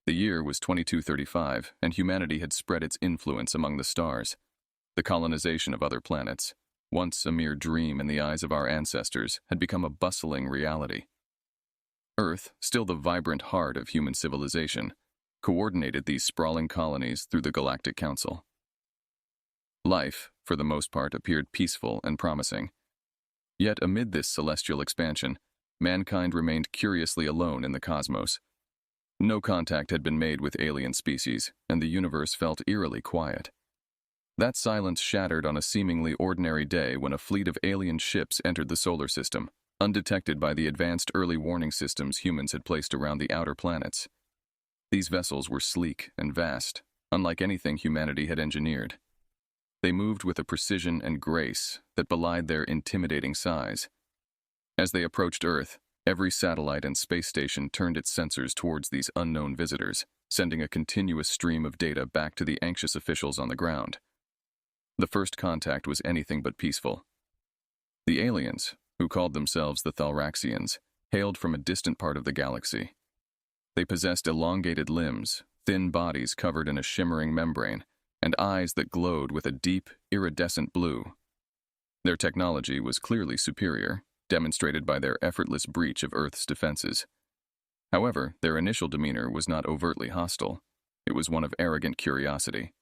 The year was 2235, and humanity had spread its influence among the stars. The colonization of other planets, once a mere dream in the eyes of our ancestors, had become a bustling reality. Earth, still the vibrant heart of human civilization, coordinated these sprawling colonies through the Galactic Council. Life, for the most part, appeared peaceful and promising. Yet amid this celestial expansion, mankind remained curiously alone in the cosmos. No contact had been made with alien species, and the universe felt eerily quiet. That silence shattered on a seemingly ordinary day when a fleet of alien ships entered the solar system, undetected by the advanced early warning systems humans had placed around the outer planets. These vessels were sleek and vast, unlike anything humanity had engineered. They moved with a precision and grace that belied their intimidating size. As they approached Earth, every satellite and space station turned its sensors towards these unknown visitors, sending a continuous stream of data back to the anxious officials on the ground. The first contact was anything but peaceful. The aliens, who called themselves the Thalraxians, hailed from a distant part of the galaxy. They possessed elongated limbs, thin bodies covered in a shimmering membrane, and eyes that glowed with a deep, iridescent blue. Their technology was clearly superior, demonstrated by their effortless breach of Earth's defenses. However, their initial demeanor was not overtly hostile. It was one of arrogant curiosity.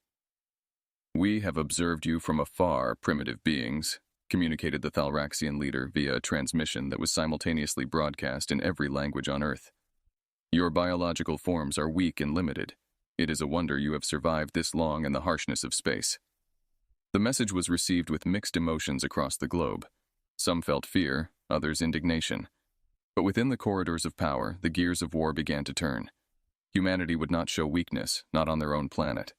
"We have observed you from afar, primitive beings," communicated the Thalraxian leader via a transmission that was simultaneously broadcast in every language on Earth. "Your biological forms are weak and limited. It is a wonder you have survived this long in the harshness of space." The message was received with mixed emotions across the globe. Some felt fear, others indignation. But within the corridors of power, the gears of war began to turn. Humanity would not show weakness, not on their own planet.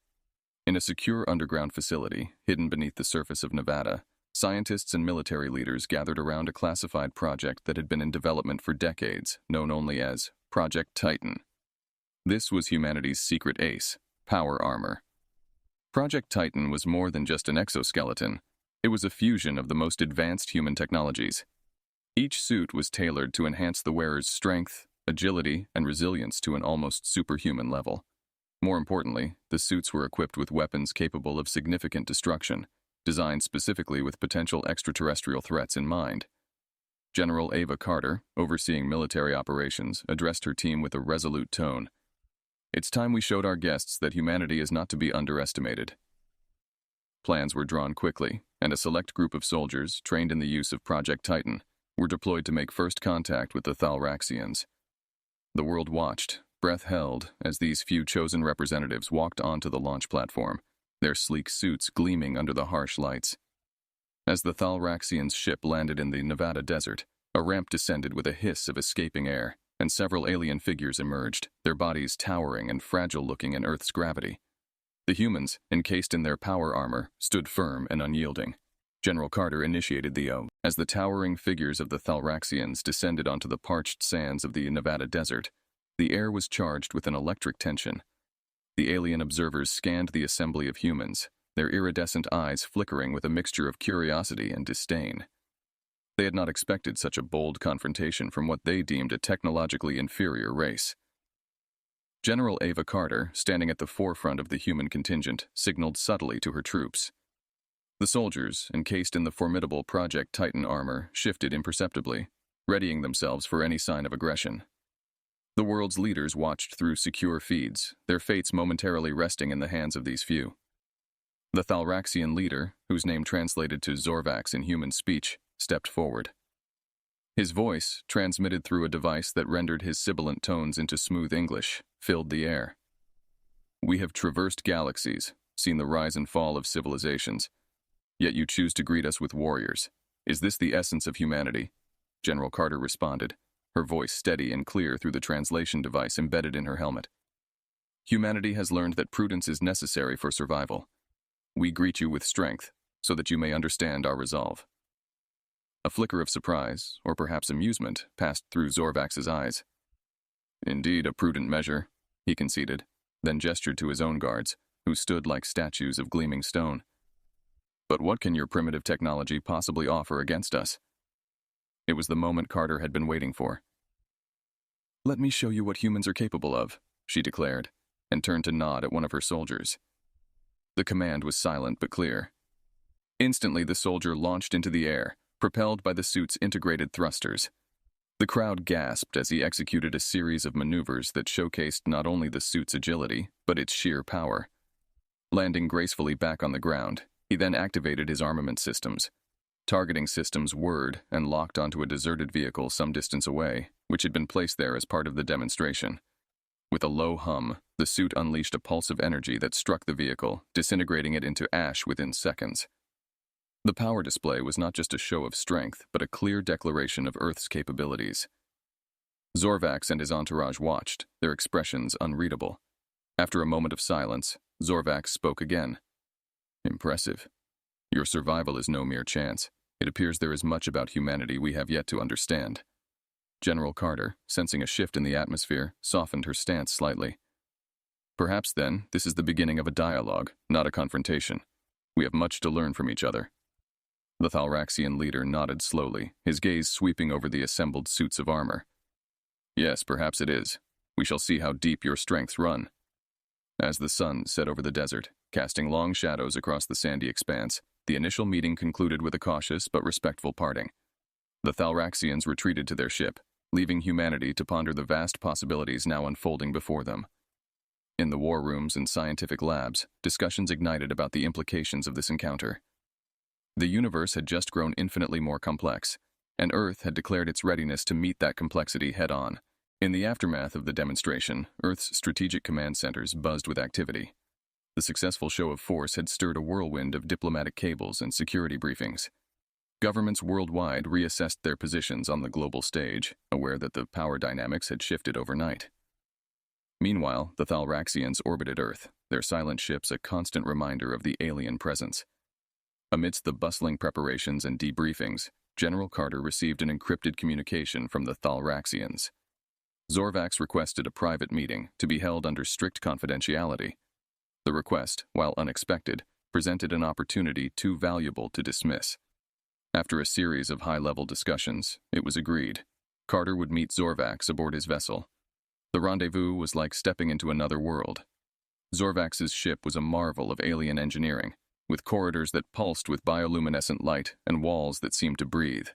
In a secure underground facility, hidden beneath the surface of Nevada, scientists and military leaders gathered around a classified project that had been in development for decades, known only as Project Titan. This was humanity's secret ace, power armor. Project Titan was more than just an exoskeleton. It was a fusion of the most advanced human technologies. Each suit was tailored to enhance the wearer's strength, agility, and resilience to an almost superhuman level. More importantly, the suits were equipped with weapons capable of significant destruction, designed specifically with potential extraterrestrial threats in mind. General Ava Carter, overseeing military operations, addressed her team with a resolute tone. "It's time we showed our guests that humanity is not to be underestimated." Plans were drawn quickly, and a select group of soldiers, trained in the use of Project Titan, were deployed to make first contact with the Thalraxians. The world watched, breath held, as these few chosen representatives walked onto the launch platform, their sleek suits gleaming under the harsh lights. As the Thalraxians' ship landed in the Nevada desert, a ramp descended with a hiss of escaping air, and several alien figures emerged, their bodies towering and fragile-looking in Earth's gravity. The humans, encased in their power armor, stood firm and unyielding. General Carter initiated the O. As the towering figures of the Thalraxians descended onto the parched sands of the Nevada desert, the air was charged with an electric tension. The alien observers scanned the assembly of humans, their iridescent eyes flickering with a mixture of curiosity and disdain. They had not expected such a bold confrontation from what they deemed a technologically inferior race. General Ava Carter, standing at the forefront of the human contingent, signaled subtly to her troops. The soldiers, encased in the formidable Project Titan armor, shifted imperceptibly, readying themselves for any sign of aggression. The world's leaders watched through secure feeds, their fates momentarily resting in the hands of these few. The Thalraxian leader, whose name translated to Zorvax in human speech, stepped forward. His voice, transmitted through a device that rendered his sibilant tones into smooth English, filled the air. "We have traversed galaxies, seen the rise and fall of civilizations. Yet you choose to greet us with warriors. Is this the essence of humanity?" General Carter responded, her voice steady and clear through the translation device embedded in her helmet. "Humanity has learned that prudence is necessary for survival. We greet you with strength, so that you may understand our resolve." A flicker of surprise, or perhaps amusement, passed through Zorvax's eyes. "Indeed, a prudent measure," he conceded, then gestured to his own guards, who stood like statues of gleaming stone. "But what can your primitive technology possibly offer against us?" It was the moment Carter had been waiting for. "Let me show you what humans are capable of," she declared, and turned to nod at one of her soldiers. The command was silent but clear. Instantly, the soldier launched into the air, propelled by the suit's integrated thrusters. The crowd gasped as he executed a series of maneuvers that showcased not only the suit's agility, but its sheer power. Landing gracefully back on the ground, he then activated his armament systems. Targeting systems whirred and locked onto a deserted vehicle some distance away, which had been placed there as part of the demonstration. With a low hum, the suit unleashed a pulse of energy that struck the vehicle, disintegrating it into ash within seconds. The power display was not just a show of strength, but a clear declaration of Earth's capabilities. Zorvax and his entourage watched, their expressions unreadable. After a moment of silence, Zorvax spoke again. "Impressive. Your survival is no mere chance. It appears there is much about humanity we have yet to understand." General Carter, sensing a shift in the atmosphere, softened her stance slightly. "Perhaps, then, this is the beginning of a dialogue, not a confrontation. We have much to learn from each other." The Thalraxian leader nodded slowly, his gaze sweeping over the assembled suits of armor. "Yes, perhaps it is. We shall see how deep your strengths run." As the sun set over the desert, casting long shadows across the sandy expanse, the initial meeting concluded with a cautious but respectful parting. The Thalraxians retreated to their ship, leaving humanity to ponder the vast possibilities now unfolding before them. In the war rooms and scientific labs, discussions ignited about the implications of this encounter. The universe had just grown infinitely more complex, and Earth had declared its readiness to meet that complexity head-on. In the aftermath of the demonstration, Earth's strategic command centers buzzed with activity. The successful show of force had stirred a whirlwind of diplomatic cables and security briefings. Governments worldwide reassessed their positions on the global stage, aware that the power dynamics had shifted overnight. Meanwhile, the Thalraxians orbited Earth, their silent ships a constant reminder of the alien presence. Amidst the bustling preparations and debriefings, General Carter received an encrypted communication from the Thalraxians. Zorvax requested a private meeting to be held under strict confidentiality. The request, while unexpected, presented an opportunity too valuable to dismiss. After a series of high-level discussions, it was agreed. Carter would meet Zorvax aboard his vessel. The rendezvous was like stepping into another world. Zorvax's ship was a marvel of alien engineering, with corridors that pulsed with bioluminescent light and walls that seemed to breathe.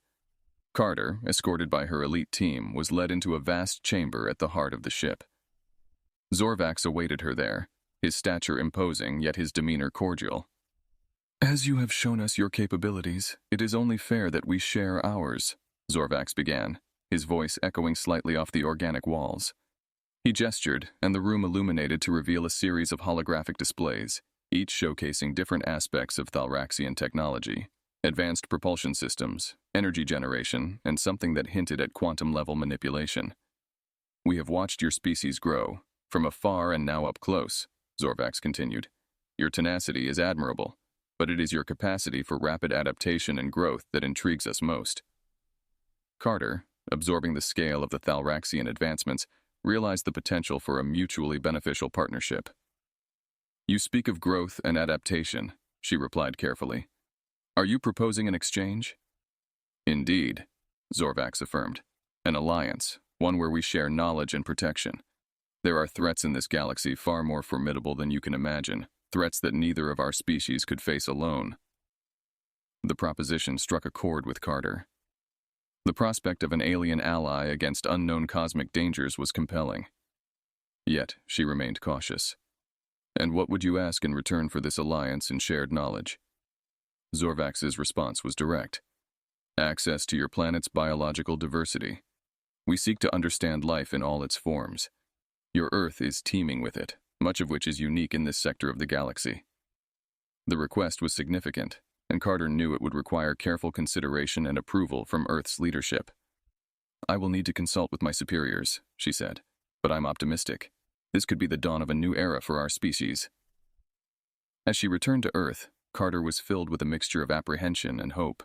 Carter, escorted by her elite team, was led into a vast chamber at the heart of the ship. Zorvax awaited her there, his stature imposing, yet his demeanor cordial. "As you have shown us your capabilities, it is only fair that we share ours," Zorvax began, his voice echoing slightly off the organic walls. He gestured, and the room illuminated to reveal a series of holographic displays, each showcasing different aspects of Thalraxian technology: advanced propulsion systems, energy generation, and something that hinted at quantum-level manipulation. "We have watched your species grow, from afar and now up close," Zorvax continued. "Your tenacity is admirable, but it is your capacity for rapid adaptation and growth that intrigues us most." Carter, absorbing the scale of the Thalraxian advancements, realized the potential for a mutually beneficial partnership. "You speak of growth and adaptation," she replied carefully. "Are you proposing an exchange?" "Indeed," Zorvax affirmed. "An alliance, one where we share knowledge and protection. There are threats in this galaxy far more formidable than you can imagine, threats that neither of our species could face alone." The proposition struck a chord with Carter. The prospect of an alien ally against unknown cosmic dangers was compelling. Yet, she remained cautious. "And what would you ask in return for this alliance and shared knowledge?" Zorvax's response was direct. "Access to your planet's biological diversity. We seek to understand life in all its forms. Your Earth is teeming with it, much of which is unique in this sector of the galaxy." The request was significant, and Carter knew it would require careful consideration and approval from Earth's leadership. "I will need to consult with my superiors," she said, "but I'm optimistic. This could be the dawn of a new era for our species." As she returned to Earth, Carter was filled with a mixture of apprehension and hope.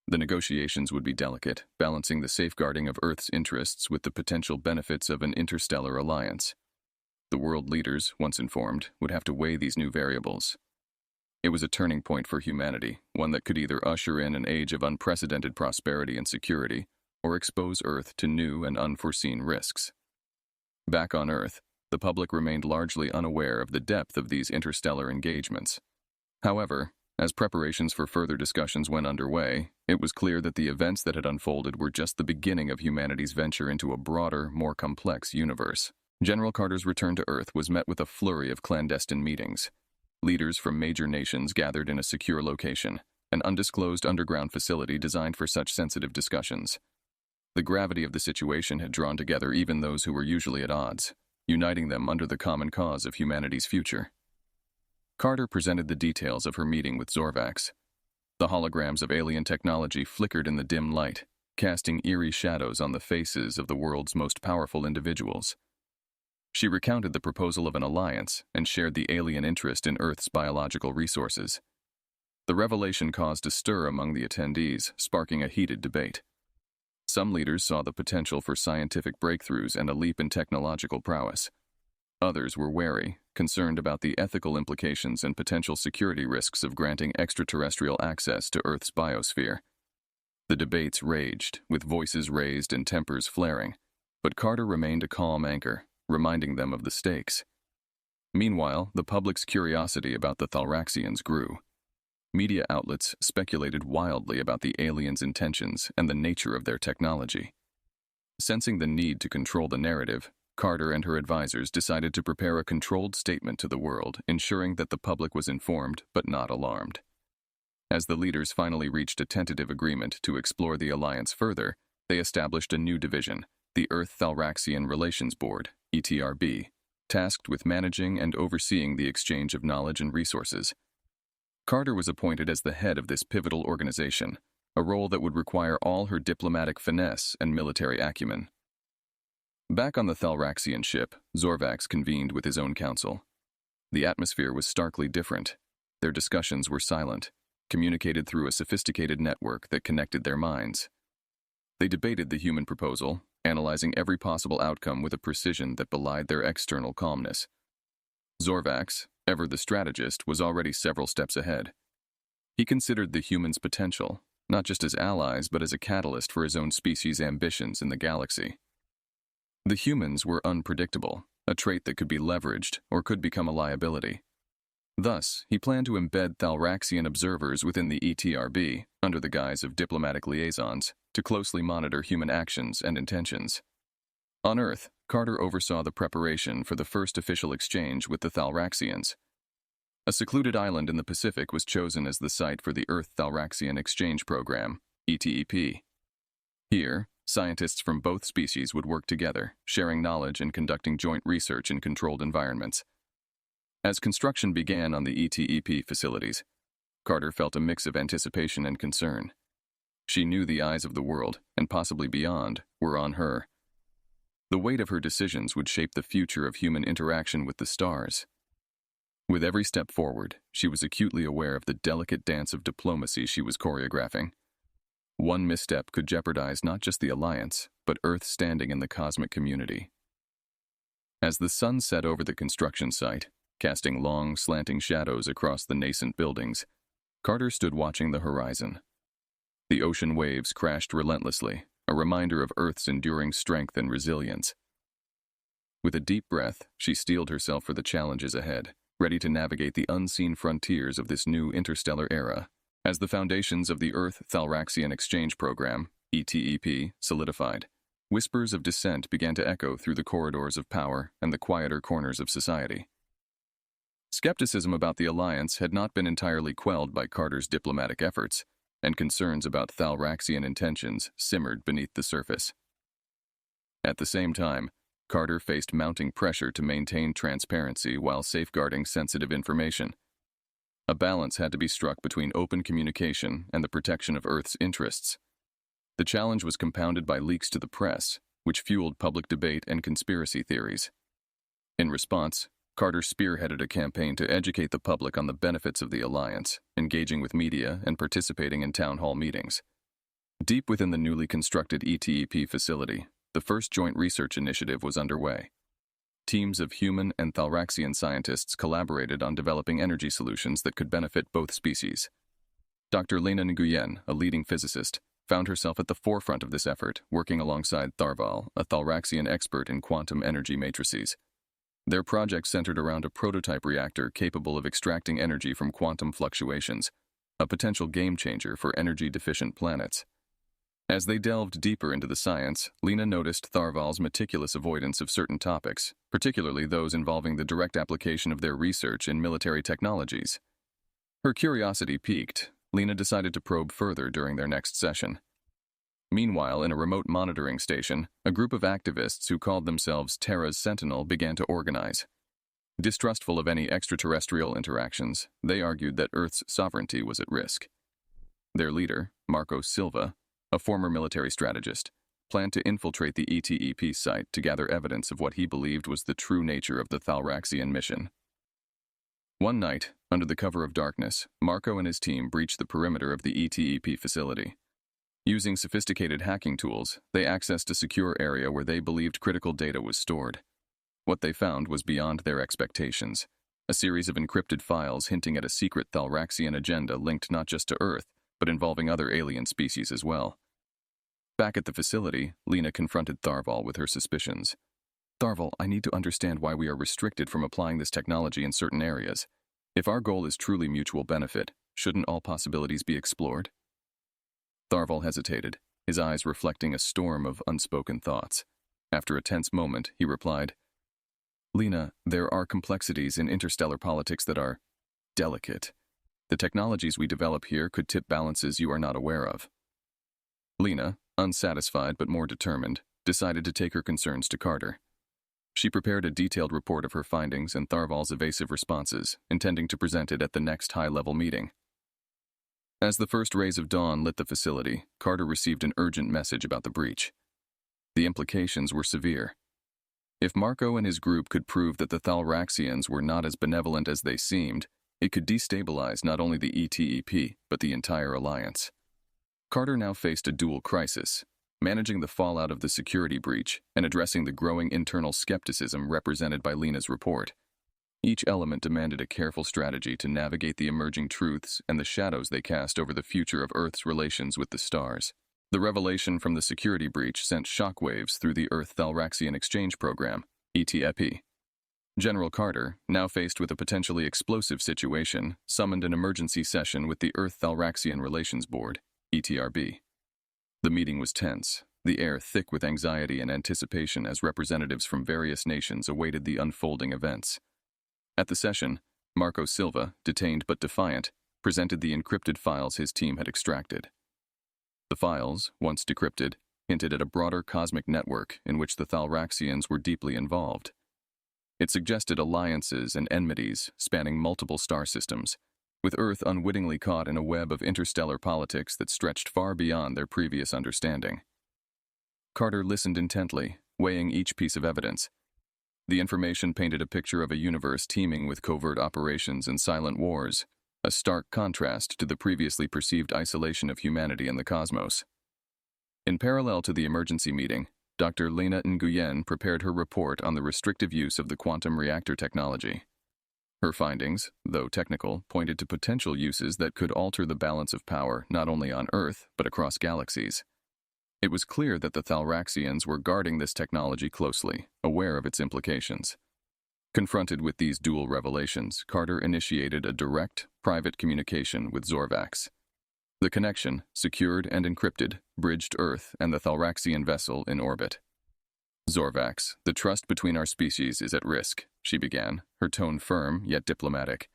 The negotiations would be delicate, balancing the safeguarding of Earth's interests with the potential benefits of an interstellar alliance. The world leaders, once informed, would have to weigh these new variables. It was a turning point for humanity, one that could either usher in an age of unprecedented prosperity and security, or expose Earth to new and unforeseen risks. Back on Earth, the public remained largely unaware of the depth of these interstellar engagements. However, as preparations for further discussions went underway, it was clear that the events that had unfolded were just the beginning of humanity's venture into a broader, more complex universe. General Carter's return to Earth was met with a flurry of clandestine meetings. Leaders from major nations gathered in a secure location, an undisclosed underground facility designed for such sensitive discussions. The gravity of the situation had drawn together even those who were usually at odds, uniting them under the common cause of humanity's future. Carter presented the details of her meeting with Zorvax. The holograms of alien technology flickered in the dim light, casting eerie shadows on the faces of the world's most powerful individuals. She recounted the proposal of an alliance and shared the alien interest in Earth's biological resources. The revelation caused a stir among the attendees, sparking a heated debate. Some leaders saw the potential for scientific breakthroughs and a leap in technological prowess. Others were wary, concerned about the ethical implications and potential security risks of granting extraterrestrial access to Earth's biosphere. The debates raged, with voices raised and tempers flaring, but Carter remained a calm anchor, reminding them of the stakes. Meanwhile, the public's curiosity about the Thalraxians grew. Media outlets speculated wildly about the aliens' intentions and the nature of their technology. Sensing the need to control the narrative, Carter and her advisors decided to prepare a controlled statement to the world, ensuring that the public was informed but not alarmed. As the leaders finally reached a tentative agreement to explore the alliance further, they established a new division, the Earth-Thalraxian Relations Board, ETRB, tasked with managing and overseeing the exchange of knowledge and resources. Carter was appointed as the head of this pivotal organization, a role that would require all her diplomatic finesse and military acumen. Back on the Thalraxian ship, Zorvax convened with his own council. The atmosphere was starkly different. Their discussions were silent, communicated through a sophisticated network that connected their minds. They debated the human proposal, analyzing every possible outcome with a precision that belied their external calmness. Zorvax, ever the strategist, was already several steps ahead. He considered the humans' potential, not just as allies but as a catalyst for his own species' ambitions in the galaxy. The humans were unpredictable, a trait that could be leveraged or could become a liability. Thus, he planned to embed Thalraxian observers within the ETRB, under the guise of diplomatic liaisons, to closely monitor human actions and intentions. On Earth, Carter oversaw the preparation for the first official exchange with the Thalraxians. A secluded island in the Pacific was chosen as the site for the Earth-Thalraxian Exchange Program, ETEP. Here, scientists from both species would work together, sharing knowledge and conducting joint research in controlled environments. As construction began on the ETEP facilities, Carter felt a mix of anticipation and concern. She knew the eyes of the world, and possibly beyond, were on her. The weight of her decisions would shape the future of human interaction with the stars. With every step forward, she was acutely aware of the delicate dance of diplomacy she was choreographing. One misstep could jeopardize not just the alliance, but Earth's standing in the cosmic community. As the sun set over the construction site, casting long, slanting shadows across the nascent buildings, Carter stood watching the horizon. The ocean waves crashed relentlessly, a reminder of Earth's enduring strength and resilience. With a deep breath, she steeled herself for the challenges ahead, ready to navigate the unseen frontiers of this new interstellar era. As the foundations of the Earth-Thalraxian Exchange Program, ETEP, solidified, whispers of dissent began to echo through the corridors of power and the quieter corners of society. Skepticism about the alliance had not been entirely quelled by Carter's diplomatic efforts, and concerns about Thalraxian intentions simmered beneath the surface. At the same time, Carter faced mounting pressure to maintain transparency while safeguarding sensitive information. A balance had to be struck between open communication and the protection of Earth's interests. The challenge was compounded by leaks to the press, which fueled public debate and conspiracy theories. In response, Carter spearheaded a campaign to educate the public on the benefits of the alliance, engaging with media and participating in town hall meetings. Deep within the newly constructed ETEP facility, the first joint research initiative was underway. Teams of human and Thalraxian scientists collaborated on developing energy solutions that could benefit both species. Dr. Lena Nguyen, a leading physicist, found herself at the forefront of this effort, working alongside Tharval, a Thalraxian expert in quantum energy matrices. Their project centered around a prototype reactor capable of extracting energy from quantum fluctuations, a potential game-changer for energy-deficient planets. As they delved deeper into the science, Lena noticed Tharval's meticulous avoidance of certain topics, particularly those involving the direct application of their research in military technologies. Her curiosity piqued. Lena decided to probe further during their next session. Meanwhile, in a remote monitoring station, a group of activists who called themselves Tera Sentinel began to organize. Distrustful of any extraterrestrial interactions, they argued that Earth's sovereignty was at risk. Their leader, Marco Silva, a former military strategist, planned to infiltrate the ETEP site to gather evidence of what he believed was the true nature of the Thalraxian mission. One night, under the cover of darkness, Marco and his team breached the perimeter of the ETEP facility. Using sophisticated hacking tools, they accessed a secure area where they believed critical data was stored. What they found was beyond their expectations, a series of encrypted files hinting at a secret Thalraxian agenda linked not just to Earth, but involving other alien species as well. Back at the facility, Lena confronted Tharval with her suspicions. "Tharval, I need to understand why we are restricted from applying this technology in certain areas. If our goal is truly mutual benefit, shouldn't all possibilities be explored?" Tharval hesitated, his eyes reflecting a storm of unspoken thoughts. After a tense moment, he replied, "Lena, there are complexities in interstellar politics that are delicate. The technologies we develop here could tip balances you are not aware of." Lena, unsatisfied but more determined, decided to take her concerns to Carter. She prepared a detailed report of her findings and Tharval's evasive responses, intending to present it at the next high-level meeting. As the first rays of dawn lit the facility, Carter received an urgent message about the breach. The implications were severe. If Marco and his group could prove that the Thalraxians were not as benevolent as they seemed, it could destabilize not only the ETEP, but the entire alliance. Carter now faced a dual crisis, managing the fallout of the security breach and addressing the growing internal skepticism represented by Lena's report. Each element demanded a careful strategy to navigate the emerging truths and the shadows they cast over the future of Earth's relations with the stars. The revelation from the security breach sent shockwaves through the Earth-Thalraxian Exchange Program, ETEP. General Carter, now faced with a potentially explosive situation, summoned an emergency session with the Earth-Thalraxian Relations Board, ETRB. The meeting was tense, the air thick with anxiety and anticipation as representatives from various nations awaited the unfolding events. At the session, Marco Silva, detained but defiant, presented the encrypted files his team had extracted. The files, once decrypted, hinted at a broader cosmic network in which the Thalraxians were deeply involved. It suggested alliances and enmities spanning multiple star systems, with Earth unwittingly caught in a web of interstellar politics that stretched far beyond their previous understanding. Carter listened intently, weighing each piece of evidence. The information painted a picture of a universe teeming with covert operations and silent wars, a stark contrast to the previously perceived isolation of humanity in the cosmos. In parallel to the emergency meeting, Dr. Lena Nguyen prepared her report on the restrictive use of the quantum reactor technology. Her findings, though technical, pointed to potential uses that could alter the balance of power not only on Earth, but across galaxies. It was clear that the Thalraxians were guarding this technology closely, aware of its implications. Confronted with these dual revelations, Carter initiated a direct, private communication with Zorvax. The connection, secured and encrypted, bridged Earth and the Thalraxian vessel in orbit. "Zorvax, the trust between our species is at risk," she began, her tone firm yet diplomatic.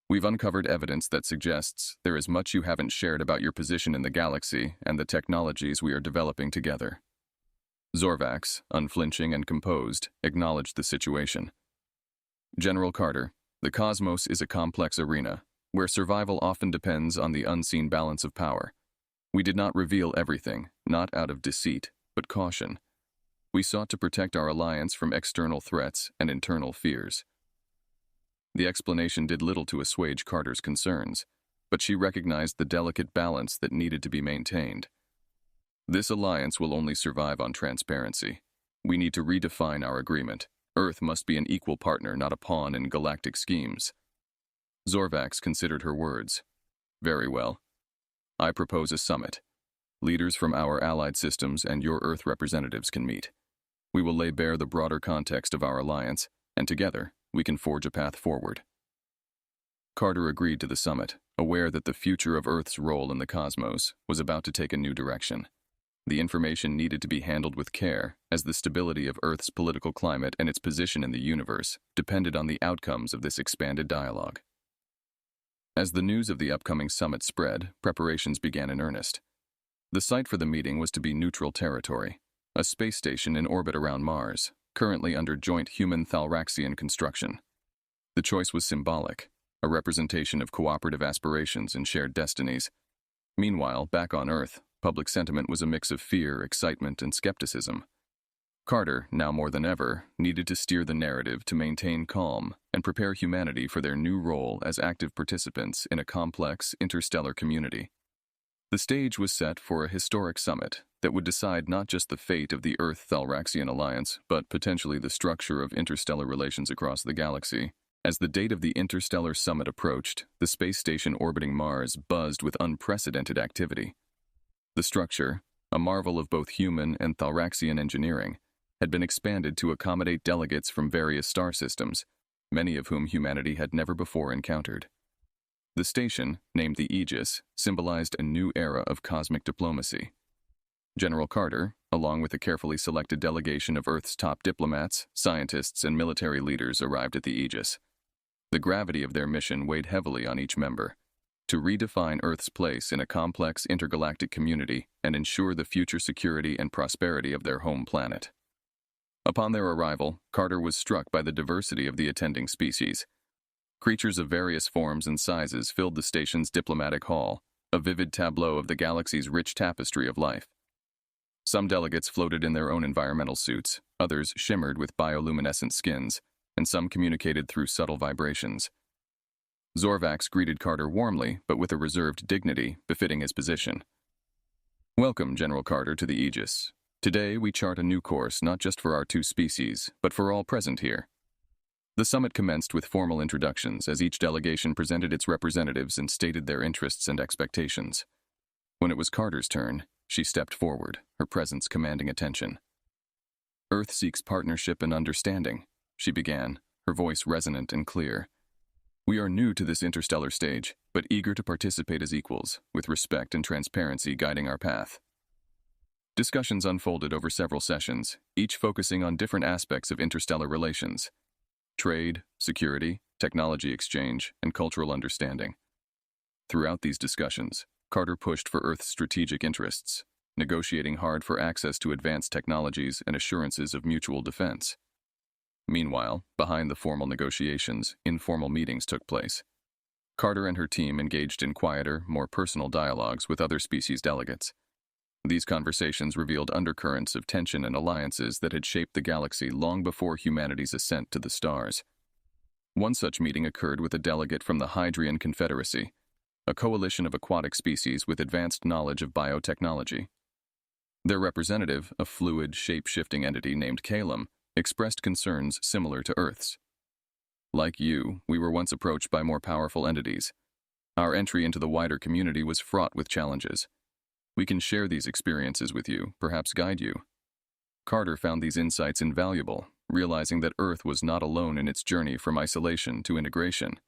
"We've uncovered evidence that suggests there is much you haven't shared about your position in the galaxy and the technologies we are developing together." Zorvax, unflinching and composed, acknowledged the situation. "General Carter, the cosmos is a complex arena, where survival often depends on the unseen balance of power. We did not reveal everything, not out of deceit, but caution. We sought to protect our alliance from external threats and internal fears." The explanation did little to assuage Carter's concerns, but she recognized the delicate balance that needed to be maintained. "This alliance will only survive on transparency. We need to redefine our agreement. Earth must be an equal partner, not a pawn in galactic schemes." Zorvax considered her words. "Very well. I propose a summit. Leaders from our allied systems and your Earth representatives can meet. We will lay bare the broader context of our alliance and together, we can forge a path forward. Carter agreed to the summit, aware that the future of Earth's role in the cosmos was about to take a new direction. The information needed to be handled with care, as the stability of Earth's political climate and its position in the universe depended on the outcomes of this expanded dialogue. As the news of the upcoming summit spread, preparations began in earnest. The site for the meeting was to be neutral territory, a space station in orbit around Mars, currently under joint human-Thalraxian construction. The choice was symbolic, a representation of cooperative aspirations and shared destinies. Meanwhile, back on Earth, public sentiment was a mix of fear, excitement, and skepticism. Carter, now more than ever, needed to steer the narrative to maintain calm and prepare humanity for their new role as active participants in a complex interstellar community. The stage was set for a historic summit that would decide not just the fate of the Earth-Thalraxian Alliance, but potentially the structure of interstellar relations across the galaxy. As the date of the Interstellar Summit approached, the space station orbiting Mars buzzed with unprecedented activity. The structure, a marvel of both human and Thalraxian engineering, had been expanded to accommodate delegates from various star systems, many of whom humanity had never before encountered. The station, named the Aegis, symbolized a new era of cosmic diplomacy. General Carter, along with a carefully selected delegation of Earth's top diplomats, scientists, and military leaders, arrived at the Aegis. The gravity of their mission weighed heavily on each member, to redefine Earth's place in a complex intergalactic community and ensure the future security and prosperity of their home planet. Upon their arrival, Carter was struck by the diversity of the attending species. Creatures of various forms and sizes filled the station's diplomatic hall, a vivid tableau of the galaxy's rich tapestry of life. Some delegates floated in their own environmental suits, others shimmered with bioluminescent skins, and some communicated through subtle vibrations. Zorvax greeted Carter warmly, but with a reserved dignity befitting his position. "Welcome, General Carter, to the Aegis. Today, we chart a new course not just for our two species, but for all present here." The summit commenced with formal introductions as each delegation presented its representatives and stated their interests and expectations. When it was Carter's turn, she stepped forward, her presence commanding attention. "Earth seeks partnership and understanding," she began, her voice resonant and clear. "We are new to this interstellar stage, but eager to participate as equals, with respect and transparency guiding our path." Discussions unfolded over several sessions, each focusing on different aspects of interstellar relations: trade, security, technology exchange, and cultural understanding. Throughout these discussions, Carter pushed for Earth's strategic interests, negotiating hard for access to advanced technologies and assurances of mutual defense. Meanwhile, behind the formal negotiations, informal meetings took place. Carter and her team engaged in quieter, more personal dialogues with other species delegates. These conversations revealed undercurrents of tension and alliances that had shaped the galaxy long before humanity's ascent to the stars. One such meeting occurred with a delegate from the Hydrian Confederacy, a coalition of aquatic species with advanced knowledge of biotechnology. Their representative, a fluid, shape-shifting entity named Calum, expressed concerns similar to Earth's. "Like you, we were once approached by more powerful entities. Our entry into the wider community was fraught with challenges. We can share these experiences with you, perhaps guide you." Carter found these insights invaluable, realizing that Earth was not alone in its journey from isolation to integration.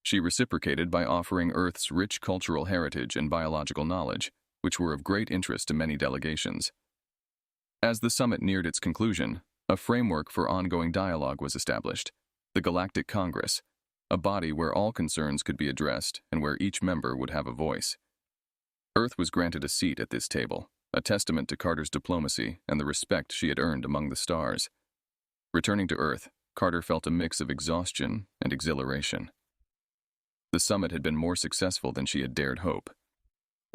She reciprocated by offering Earth's rich cultural heritage and biological knowledge, which were of great interest to many delegations. As the summit neared its conclusion, a framework for ongoing dialogue was established: the Galactic Congress, a body where all concerns could be addressed and where each member would have a voice. Earth was granted a seat at this table, a testament to Carter's diplomacy and the respect she had earned among the stars. Returning to Earth, Carter felt a mix of exhaustion and exhilaration. The summit had been more successful than she had dared hope.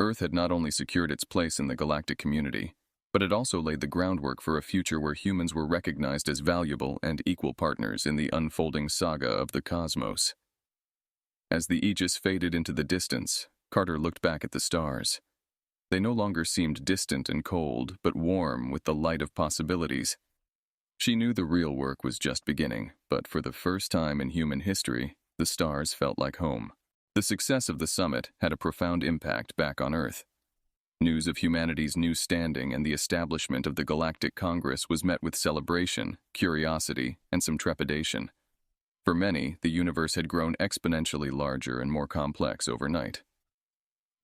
Earth had not only secured its place in the galactic community, but it also laid the groundwork for a future where humans were recognized as valuable and equal partners in the unfolding saga of the cosmos. As the Aegis faded into the distance, Carter looked back at the stars. They no longer seemed distant and cold, but warm with the light of possibilities. She knew the real work was just beginning, but for the first time in human history, the stars felt like home. The success of the summit had a profound impact back on Earth. News of humanity's new standing and the establishment of the Galactic Congress was met with celebration, curiosity, and some trepidation. For many, the universe had grown exponentially larger and more complex overnight.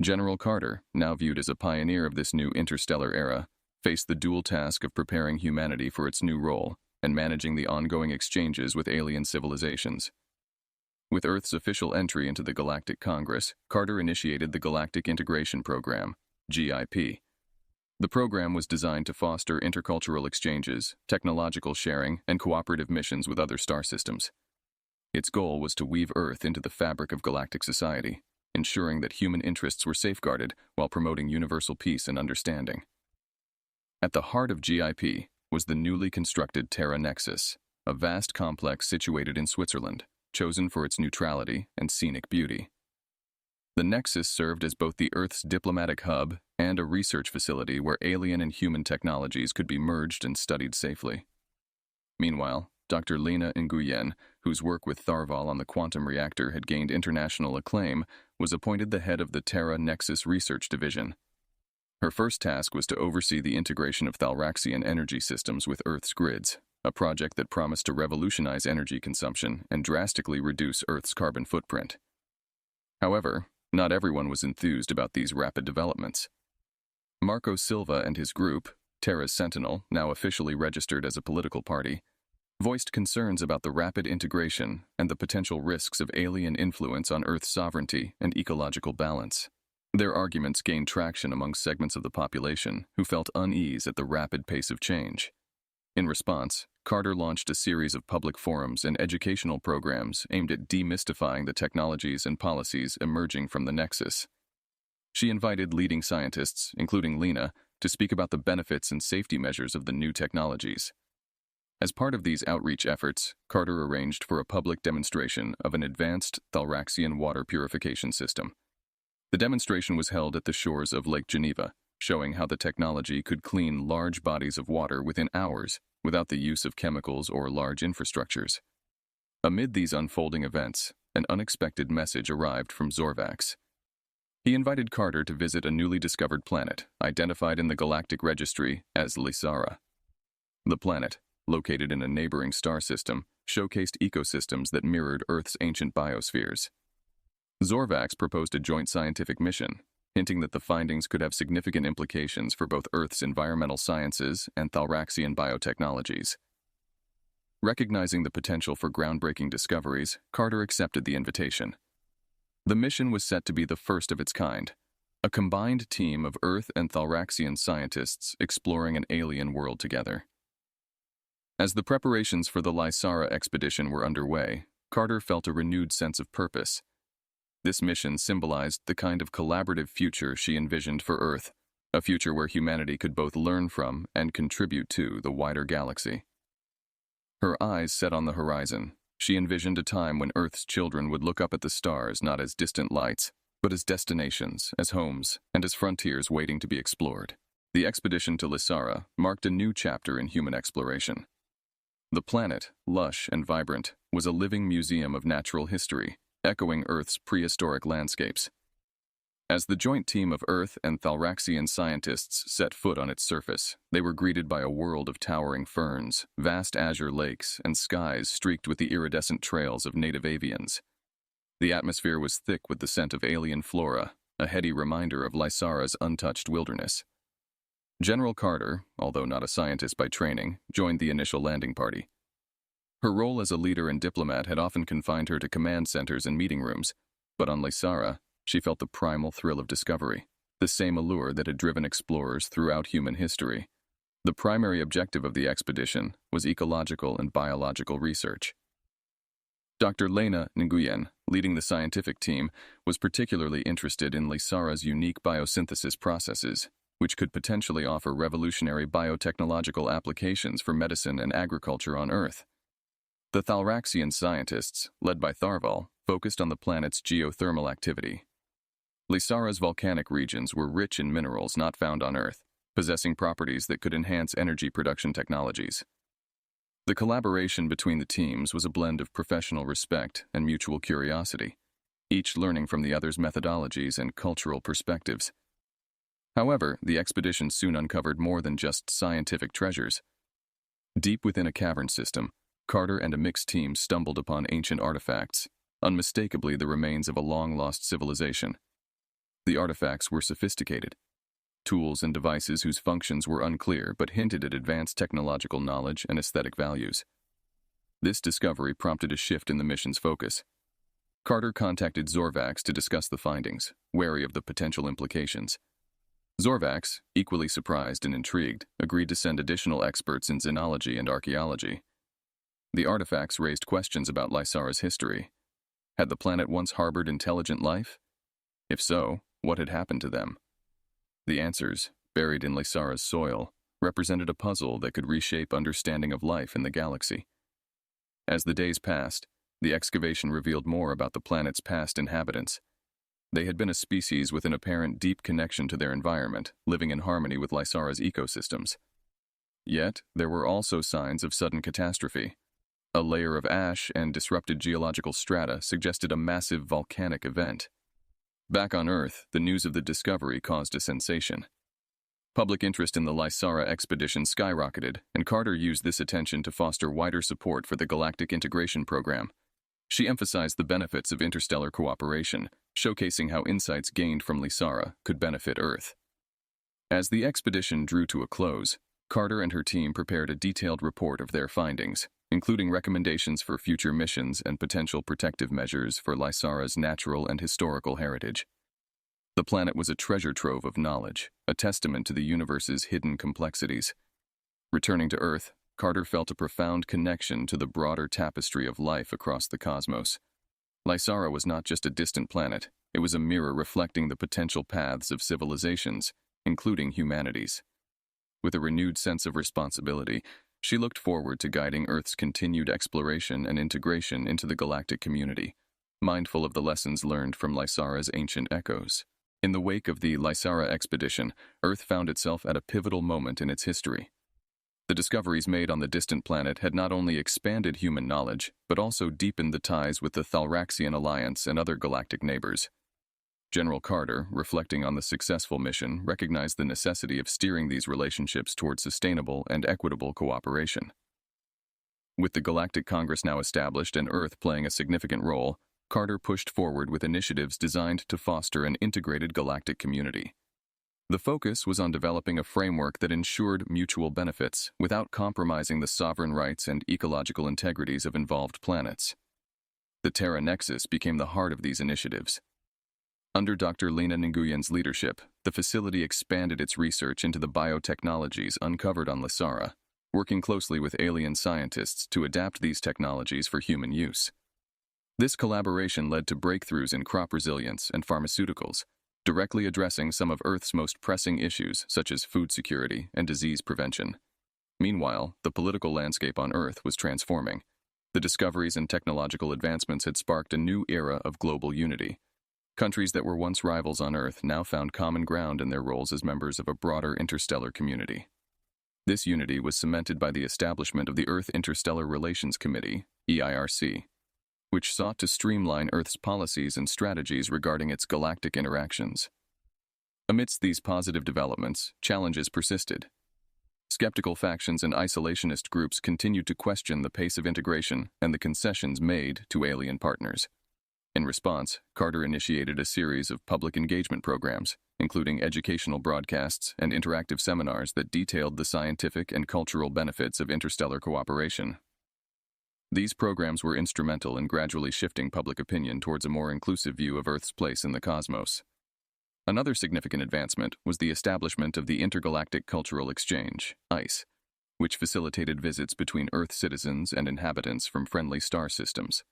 General Carter, now viewed as a pioneer of this new interstellar era, faced the dual task of preparing humanity for its new role and managing the ongoing exchanges with alien civilizations. With Earth's official entry into the Galactic Congress, Carter initiated the Galactic Integration Program, GIP. The program was designed to foster intercultural exchanges, technological sharing, and cooperative missions with other star systems. Its goal was to weave Earth into the fabric of galactic society, ensuring that human interests were safeguarded while promoting universal peace and understanding. At the heart of GIP was the newly constructed Terra Nexus, a vast complex situated in Switzerland, chosen for its neutrality and scenic beauty. The Nexus served as both the Earth's diplomatic hub and a research facility where alien and human technologies could be merged and studied safely. Meanwhile, Dr. Lena Nguyen, whose work with Tharval on the quantum reactor had gained international acclaim, was appointed the head of the Terra Nexus Research Division. Her first task was to oversee the integration of Thalraxian energy systems with Earth's grids, a project that promised to revolutionize energy consumption and drastically reduce Earth's carbon footprint. However, not everyone was enthused about these rapid developments. Marco Silva and his group, Tera Sentinel, now officially registered as a political party, voiced concerns about the rapid integration and the potential risks of alien influence on Earth's sovereignty and ecological balance. Their arguments gained traction among segments of the population who felt unease at the rapid pace of change. In response, Carter launched a series of public forums and educational programs aimed at demystifying the technologies and policies emerging from the Nexus. She invited leading scientists, including Lena, to speak about the benefits and safety measures of the new technologies. As part of these outreach efforts, Carter arranged for a public demonstration of an advanced Thalraxian water purification system. The demonstration was held at the shores of Lake Geneva, showing how the technology could clean large bodies of water within hours without the use of chemicals or large infrastructures. Amid these unfolding events, an unexpected message arrived from Zorvax. He invited Carter to visit a newly discovered planet, identified in the Galactic Registry as Lara. The planet, located in a neighboring star system, showcased ecosystems that mirrored Earth's ancient biospheres. Zorvax proposed a joint scientific mission, hinting that the findings could have significant implications for both Earth's environmental sciences and Thalraxian biotechnologies. Recognizing the potential for groundbreaking discoveries, Carter accepted the invitation. The mission was set to be the first of its kind, a combined team of Earth and Thalraxian scientists exploring an alien world together. As the preparations for the Lara Expedition were underway, Carter felt a renewed sense of purpose. This mission symbolized the kind of collaborative future she envisioned for Earth, a future where humanity could both learn from and contribute to the wider galaxy. Her eyes set on the horizon. She envisioned a time when Earth's children would look up at the stars not as distant lights, but as destinations, as homes, and as frontiers waiting to be explored. The expedition to Lara marked a new chapter in human exploration. The planet, lush and vibrant, was a living museum of natural history, echoing Earth's prehistoric landscapes. As the joint team of Earth and Thalraxian scientists set foot on its surface, they were greeted by a world of towering ferns, vast azure lakes, and skies streaked with the iridescent trails of native avians. The atmosphere was thick with the scent of alien flora, a heady reminder of Lysara's untouched wilderness. General Carter, although not a scientist by training, joined the initial landing party. Her role as a leader and diplomat had often confined her to command centers and meeting rooms, but on Lara, she felt the primal thrill of discovery, the same allure that had driven explorers throughout human history. The primary objective of the expedition was ecological and biological research. Dr. Lena Nguyen, leading the scientific team, was particularly interested in Lysara's unique biosynthesis processes, which could potentially offer revolutionary biotechnological applications for medicine and agriculture on Earth. The Thalraxian scientists, led by Tharval, focused on the planet's geothermal activity. Lysara's volcanic regions were rich in minerals not found on Earth, possessing properties that could enhance energy production technologies. The collaboration between the teams was a blend of professional respect and mutual curiosity, each learning from the other's methodologies and cultural perspectives. However, the expedition soon uncovered more than just scientific treasures. Deep within a cavern system, Carter and a mixed team stumbled upon ancient artifacts, unmistakably the remains of a long-lost civilization. The artifacts were sophisticated, tools and devices whose functions were unclear but hinted at advanced technological knowledge and aesthetic values. This discovery prompted a shift in the mission's focus. Carter contacted Zorvax to discuss the findings, wary of the potential implications. Zorvax, equally surprised and intrigued, agreed to send additional experts in xenology and archaeology. The artifacts raised questions about Lysara's history. Had the planet once harbored intelligent life? If so, what had happened to them? The answers, buried in Lysara's soil, represented a puzzle that could reshape understanding of life in the galaxy. As the days passed, the excavation revealed more about the planet's past inhabitants. They had been a species with an apparent deep connection to their environment, living in harmony with Lysara's ecosystems. Yet, there were also signs of sudden catastrophe. A layer of ash and disrupted geological strata suggested a massive volcanic event. Back on Earth, the news of the discovery caused a sensation. Public interest in the Lara Expedition skyrocketed, and Carter used this attention to foster wider support for the Galactic Integration Program. She emphasized the benefits of interstellar cooperation, showcasing how insights gained from Lara could benefit Earth. As the expedition drew to a close, Carter and her team prepared a detailed report of their findings, including recommendations for future missions and potential protective measures for Lysara's natural and historical heritage. The planet was a treasure trove of knowledge, a testament to the universe's hidden complexities. Returning to Earth, Carter felt a profound connection to the broader tapestry of life across the cosmos. Lysara was not just a distant planet, it was a mirror reflecting the potential paths of civilizations, including humanity's. With a renewed sense of responsibility, she looked forward to guiding Earth's continued exploration and integration into the galactic community, mindful of the lessons learned from Lysara's ancient echoes. In the wake of the Lara Expedition, Earth found itself at a pivotal moment in its history. The discoveries made on the distant planet had not only expanded human knowledge, but also deepened the ties with the Interstellar Alliance and other galactic neighbors. General Carter, reflecting on the successful mission, recognized the necessity of steering these relationships toward sustainable and equitable cooperation. With the Galactic Congress now established and Earth playing a significant role, Carter pushed forward with initiatives designed to foster an integrated galactic community. The focus was on developing a framework that ensured mutual benefits without compromising the sovereign rights and ecological integrities of involved planets. The Terra Nexus became the heart of these initiatives. Under Dr. Lena Nguyen's leadership, the facility expanded its research into the biotechnologies uncovered on Lara, working closely with alien scientists to adapt these technologies for human use. This collaboration led to breakthroughs in crop resilience and pharmaceuticals, directly addressing some of Earth's most pressing issues such as food security and disease prevention. Meanwhile, the political landscape on Earth was transforming. The discoveries and technological advancements had sparked a new era of global unity. Countries that were once rivals on Earth now found common ground in their roles as members of a broader interstellar community. This unity was cemented by the establishment of the Earth Interstellar Relations Committee, EIRC, which sought to streamline Earth's policies and strategies regarding its galactic interactions. Amidst these positive developments, challenges persisted. Skeptical factions and isolationist groups continued to question the pace of integration and the concessions made to alien partners. In response, Carter initiated a series of public engagement programs, including educational broadcasts and interactive seminars that detailed the scientific and cultural benefits of interstellar cooperation. These programs were instrumental in gradually shifting public opinion towards a more inclusive view of Earth's place in the cosmos. Another significant advancement was the establishment of the Intergalactic Cultural Exchange, ICE, which facilitated visits between Earth citizens and inhabitants from friendly star systems.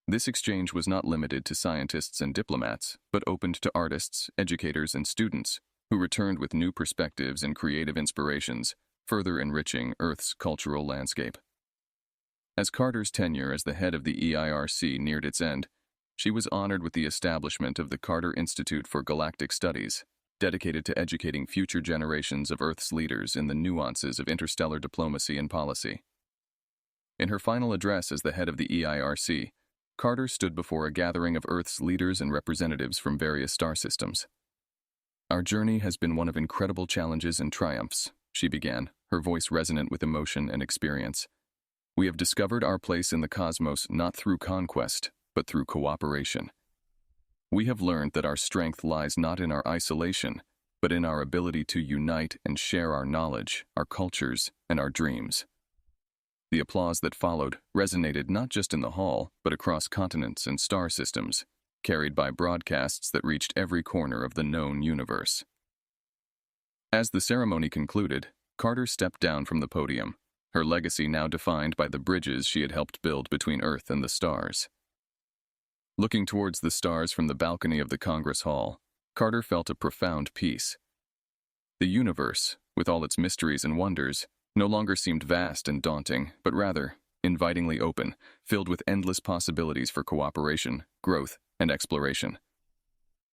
This exchange was not limited to scientists and diplomats, but opened to artists, educators, and students, who returned with new perspectives and creative inspirations, further enriching Earth's cultural landscape. As Carter's tenure as the head of the EIRC neared its end, she was honored with the establishment of the Carter Institute for Galactic Studies, dedicated to educating future generations of Earth's leaders in the nuances of interstellar diplomacy and policy. In her final address as the head of the EIRC, Carter stood before a gathering of Earth's leaders and representatives from various star systems. Our journey has been one of incredible challenges and triumphs, she began, her voice resonant with emotion and experience. We have discovered our place in the cosmos not through conquest, but through cooperation. We have learned that our strength lies not in our isolation, but in our ability to unite and share our knowledge, our cultures, and our dreams. The applause that followed resonated not just in the hall, but across continents and star systems, carried by broadcasts that reached every corner of the known universe. As the ceremony concluded, Carter stepped down from the podium, her legacy now defined by the bridges she had helped build between Earth and the stars. Looking towards the stars from the balcony of the Congress Hall, Carter felt a profound peace. The universe, with all its mysteries and wonders, no longer seemed vast and daunting, but rather invitingly open, filled with endless possibilities for cooperation, growth, and exploration.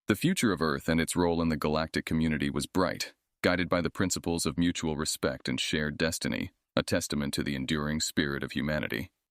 The future of Earth and its role in the galactic community was bright, guided by the principles of mutual respect and shared destiny, a testament to the enduring spirit of humanity.